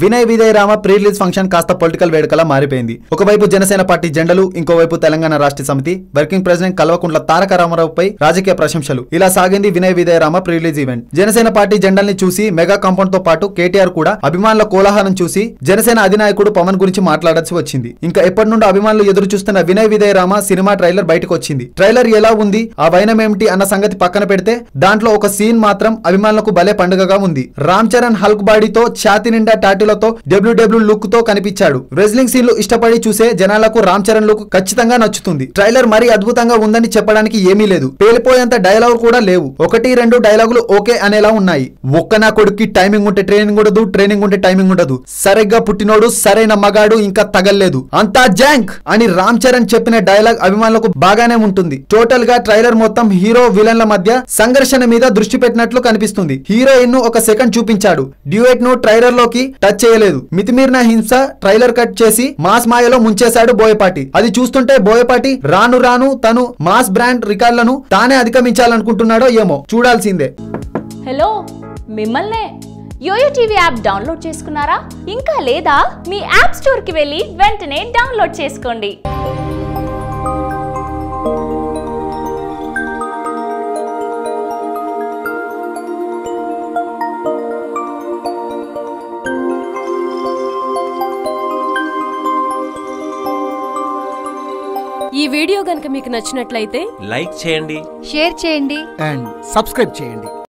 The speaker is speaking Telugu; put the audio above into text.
Vinay Vijay Rama pre release function కాస్త పొలిటికల్ వేడుకలా మారిపోయింది. ఒకవైపు జనసేన పార్టీ జెండలు, ఇంకోవైపు తెలంగాణ రాష్ట్ర సమితి వర్కింగ్ ప్రెసిడెంట్ కల్వకుంట్ల తారక రామారావుపై రాజకీయ ప్రశంసలు. ఇలా సాగింది Vinay Vijay Rama pre release event. Janasena party జెండల్ని చూసి మెగా కాంపౌండ్ తో పాటు కేటీఆర్ కూడా అభిమానుల కోలాహలం చూసి జనసేన అధినాయకుడు పవన్ గురించి మాట్లాడాల్సి వచ్చింది. ఇంకా ఎప్పటి నుండో అభిమానులు ఎదురు చూస్తున్న వినయ్ విజయ్ రామ సినిమా ట్రైలర్ బయటకు వచ్చింది. ట్రైలర్ ఎలా ఉంది, ఆ వైనం ఏమిటి అన్న సంగతి పక్కన పెడితే దాంట్లో ఒక సీన్ మాత్రం అభిమానులకు భలే పండుగగా ఉంది. రామ్ చరణ్ హల్క్ బాడీతో ఛాతి నిండా టాటూలతో డబ్ల్యూడబ్ల్యూ లుక్ తో కనిపించాడు. రెజ్లింగ్ సీన్లు ఇష్టపడి చూసే జనాలకు రామ్ చరణ్ లుక్ ఖచ్చితంగా నచ్చుతుంది. ట్రైలర్ మరీ అద్భుతంగా ఉందని చెప్పడానికి ఏమీ లేదు. పేలిపోయేంత డైలాగులు కూడా లేవు. 1-2 డైలాగులు ఓకే అనేలా ఉన్నాయి. ఒక్క నా కొడుక్కి టైమింగ్ ఉంటే ట్రైనింగ్ ఉండదు, ట్రైనింగ్ ఉంటే టైమింగ్ ఉండదు, సరిగ్గా పుట్టినోడు సరైన మగాడు ఇంకా తగల్లేదు, అంతా జాంక్ అని రామ్ చరణ్ చెప్పిన డైలాగ్ అభిమానులకు బాగానే ఉంటుంది. టోటల్ గా ట్రైలర్ మొత్తం హీరో విలన్ల మధ్య సంఘర్షణ మీద దృష్టి పెట్టినట్లు కనిపిస్తుంది. హీరోయిన్ ను ఒక సెకండ్ చూపించాడు. డ్యూయట్ ను ట్రైలర్ లోకి టచ్ చేయలేదు. మితిమీరిన హింస ట్రైలర్ కట్ చేసి మాస్ మాయలో ముంచేశాడు బోయపాటి. అది చూస్తుంటే బోయపాటి రాను రాను తను మాస్ బ్రాండ్ రికార్డులను తానే అధిగమించాలనుకుంటున్నాడో ఏమో చూడాల్సిందే. హలో, మిమ్మల్నే యోయో టీవీ యాప్ డౌన్లోడ్ చేసుకున్నారా? ఇంకా లేదా? మీ యాప్ స్టోర్ కి వెళ్ళి వెంటనే డౌన్లోడ్ చేసుకోండి. ఈ వీడియో గనుక మీకు నచ్చినట్లయితే లైక్ చేయండి, షేర్ చేయండి అండ్ సబ్స్క్రైబ్ చేయండి.